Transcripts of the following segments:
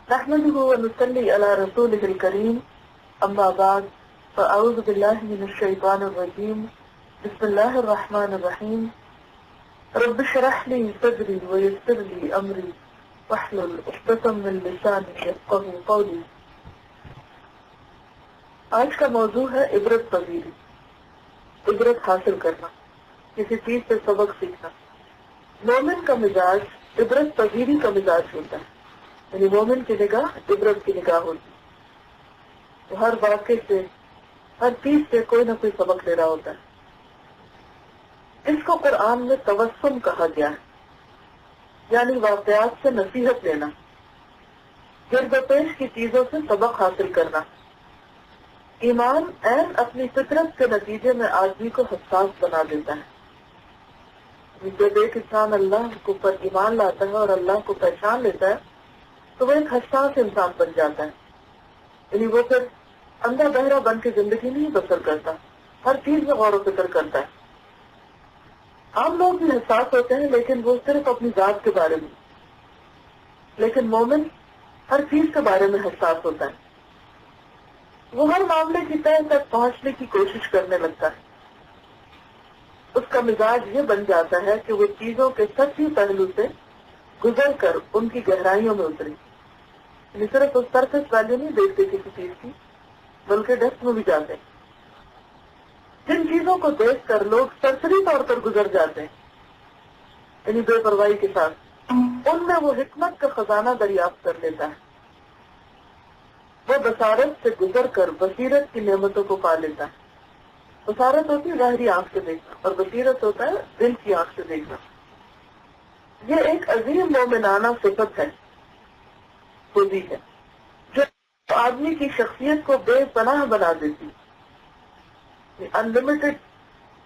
نحمده ونصلي على رسوله الكريم أما بعد فأعوذ بالله من الشيطان الرجيم بسم الله الرحمن الرحيم رب اشرح لي صدري ويسر لي أمري واحلل عقدة من لساني يفقهوا قولي۔ آج کا موضوع ہے عبرت پذیری، عبرت حاصل کرنا، کسی چیز سے سبق سیکھنا۔ مومن کا مزاج عبرت پذیری کا مزاج ہوتا ہے، یعنی مومن کی نگاہ عبرت کی نگاہ ہوتی ہے، وہ ہر واقعے سے، ہر چیز سے کوئی نہ کوئی سبق لے رہا ہوتا ہے۔ اس کو قرآن میں تبسم کہا گیا ہے، یعنی واقعات سے نصیحت لینا، گرد و پیش کی چیزوں سے سبق حاصل کرنا۔ ایمان عین اپنی فطرت کے نتیجے میں آدمی کو حساس بنا دیتا ہے۔ جب ایک انسان اللہ کے اوپر ایمان لاتا ہے اور اللہ کو پہچان لیتا ہے تو وہ ایک حساس انسان بن جاتا ہے، یعنی وہ پھر اندھا بہرا بن کے زندگی نہیں بسر کرتا، ہر چیز میں غور و فکر کرتا ہے۔ عام لوگ بھی حساس ہوتے ہیں لیکن وہ صرف اپنی ذات کے بارے میں، لیکن مومن ہر چیز کے بارے میں حساس ہوتا ہے، وہ ہر معاملے کی تہ تک پہنچنے کی کوشش کرنے لگتا ہے۔ اس کا مزاج یہ بن جاتا ہے کہ وہ چیزوں کے سچی پہلو سے گزر کر ان کی گہرائیوں میں اترے، یعنی صرف اس سرفیس ویلیو نہیں دیکھتے کسی چیز کی، بلکہ ڈیپتھ میں بھی جاتے ہیں۔ جن چیزوں کو دیکھ کر لوگ سرسری طور پر گزر جاتے ہیں، یعنی بے پرواہی کے ساتھ، ان میں وہ حکمت کا خزانہ دریافت کر لیتا ہے، وہ بصارت سے گزر کر بصیرت کی نعمتوں کو پا لیتا ہے۔ بصارت ہوتی ہے ظاہری آنکھ سے دیکھنا، اور بصیرت ہوتا ہے دل کی آنکھ سے دیکھنا۔ یہ ایک عظیم مومنانہ صفت ہے، خوبی ہے، جو آدمی کی شخصیت کو بے پناہ بنا دیتی، انلمیٹڈ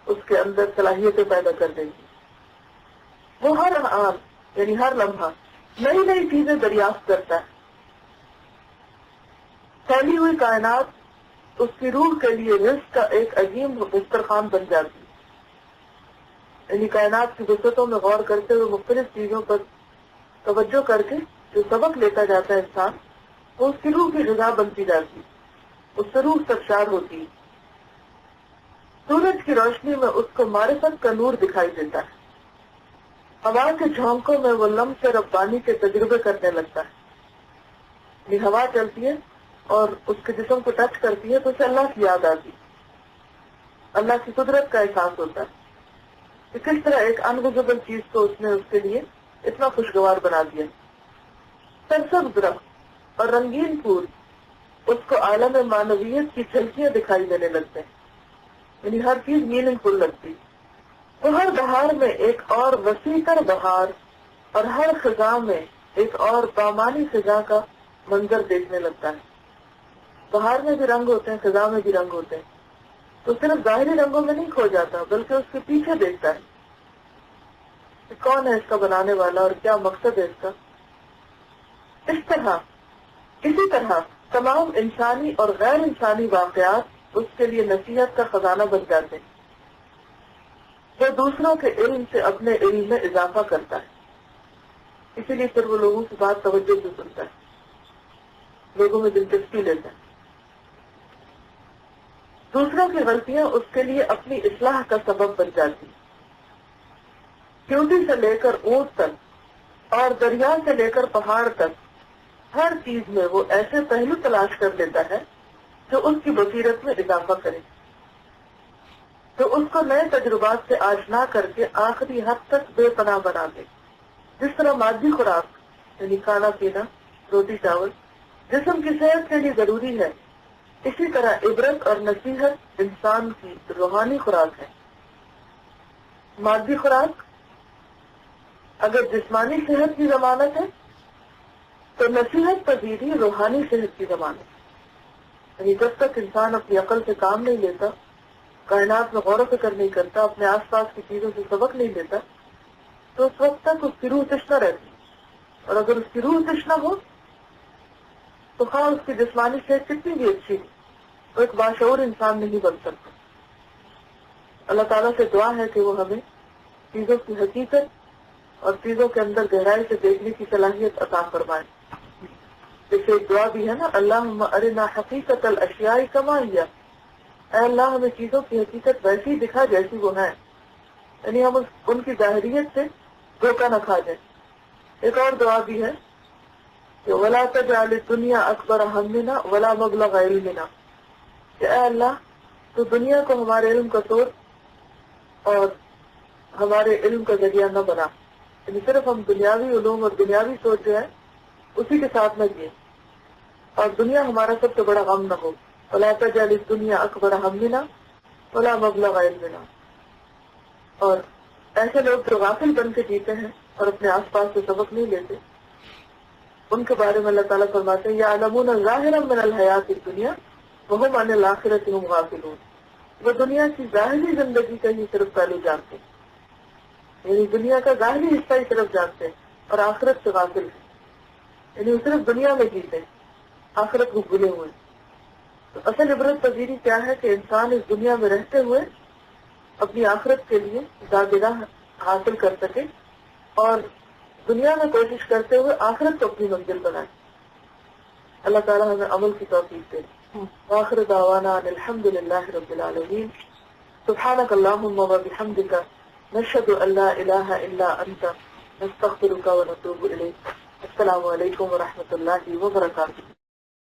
اس کے اندر صلاحیتیں پیدا کر دیتی۔ وہ ہر آن یعنی ہر لمحہ نئی نئی چیزیں دریافت کرتا ہے۔ پھیلی ہوئی کائنات اس کی روح کے لیے رزق کا ایک عظیم دسترخوان بن جاتی ہے، یعنی کائنات کی وسعتوں میں غور کرتے ہوئے مختلف چیزوں پر توجہ کر کے جو سبق لیتا جاتا ہے انسان، وہ اس کی روح کی غذا بنتی جاتی ہے، اس سے روح سرشار ہوتی ہے۔ سورج کی روشنی میں اس کو معرفت کا نور دکھائی دیتا ہے، ہوا کے جھونکوں میں وہ لمس ربانی کے تجربے کرنے لگتا ہے، یہ ہوا چلتی ہے اور اس کے جسم کو ٹچ کرتی ہے تو اسے اللہ کی یاد آتی، اللہ کی قدرت کا احساس ہوتا ہے کہ کس طرح ایک انویزیبل چیز کو اس نے اس کے لیے اتنا خوشگوار بنا دیا۔ سرسبز درخت اور رنگین پھول اس کو عالم معنویت کی جھلکیاں دکھائی دینے لگتے ہیں، یعنی ہر چیز میننگ فل لگتی۔ وہ ہر بہار میں ایک اور وسیع تر بہار اور ہر خزاں میں ایک اور بامانی خزاں کا منظر دیکھنے لگتا ہے۔ بہار میں بھی رنگ ہوتے ہیں، خزاں میں بھی رنگ ہوتے ہیں، تو صرف ظاہری رنگوں میں نہیں کھو جاتا بلکہ اس کے پیچھے دیکھتا ہے کہ کون ہے اس کا بنانے والا اور کیا مقصد ہے اس کا۔ اسی طرح تمام انسانی اور غیر انسانی واقعات اس کے لیے نصیحت کا خزانہ بن جاتے ہیں، جو دوسروں کے علم سے اپنے علم میں اضافہ کرتا ہے، اسی لیے پھر وہ لوگوں کی بات توجہ سے سنتا ہے، لوگوں میں دلچسپی لیتا ہے۔ دوسروں کی غلطیاں اس کے لیے اپنی اصلاح کا سبب بن جاتی، چیونٹی سے لے کر اونٹ تک اور دریا سے لے کر پہاڑ تک ہر چیز میں وہ ایسے پہلو تلاش کر لیتا ہے جو اس کی بصیرت میں اضافہ کرے، تو اس کو نئے تجربات سے آشنا کر کے آخری حد تک بے پناہ بنا دے۔ جس طرح مادی خوراک یعنی کھانا پینا، روٹی چاول جسم کی صحت کے لیے ضروری ہے، اسی طرح عبرت اور نصیحت انسان کی روحانی خوراک ہے۔ مادی خوراک اگر جسمانی صحت کی ضمانت ہے تو نصیحت پذیری روحانی صحت کی ضمانت ہے، یعنی جب تک انسان اپنی عقل سے کام نہیں لیتا، کائنات میں غور و فکر نہیں کرتا، اپنے آس پاس کی چیزوں سے سبق نہیں لیتا، تو اس وقت تک اس کی روح تشنہ رہتی، اور اگر اس کی روح تشنہ ہو تو خواہ اس کی جسمانی صحت کتنی بھی اچھی ہو، وہ ایک باشعور انسان نہیں بن سکتا۔ اللہ تعالیٰ سے دعا ہے کہ وہ ہمیں چیزوں کی حقیقت اور چیزوں کے اندر گہرائی سے دیکھنے کی صلاحیت عطا فرمائے۔ جیسے ایک دعا بھی ہے نا، اللہم ارنا حقیقت الاشیاء کما ہی، اے اللہ ہمیں چیزوں کی حقیقت ویسی دکھا جیسی وہ ہے، یعنی ہم ان کی ظاہریت سے دھوکہ نہ کھا جائیں۔ ایک اور دعا بھی ہے کہ ولا تجعل الدنیا اکبر ہمنا ولا مبلغ علمنا، کہ اے اللہ تو دنیا کو ہمارے علم کا سورس اور ہمارے علم کا ذریعہ نہ بنا، یعنی صرف ہم دنیاوی علوم اور دنیاوی سوچ جو ہے اسی کے ساتھ نہ جئیں، اور دنیا ہمارا سب سے بڑا غم نہ ہو۔ ولا تجعل الدنیا اکبر ہمنا ولا مبلغ علمنا۔ اور ایسے لوگ جو غافل بن کے جیتے ہیں اور اپنے آس پاس سے سبق نہیں لیتے، ان کے بارے میں اللہ تعالیٰ فرماتے ہیں یعلمون ظاہرا من الحیات الدنیا وہم عن الآخرۃ هم غافلون، وہ دنیا کی ظاہری زندگی کا ہی صرف پہلو جانتے ہیں، یعنی دنیا کا ظاہری حصہ ہی صرف جانتے ہیں اور آخرت سے غافل ہیں، یعنی وہ صرف دنیا میں جیتے ہیں، آخرت کو بھولے ہوئے۔ تو اصل عبرت پذیری کیا ہے کہ انسان اس دنیا میں رہتے ہوئے اپنی آخرت کے لیے راہ حاصل کر سکے اور دنیا میں کوشش کرتے ہوئے آخرت کو اپنی منزل بنائے۔ اللہ تعالیٰ ہمیں عمل کی توفیق دے۔ وآخر دعوانا ان الحمد للہ رب العالمین۔ سبحانک اللہم وبحمدک، نشہد ان لا الہ الا انت، نستغفرک ونتوب الیک۔ السلام علیکم ورحمۃ اللہ وبرکاتہ۔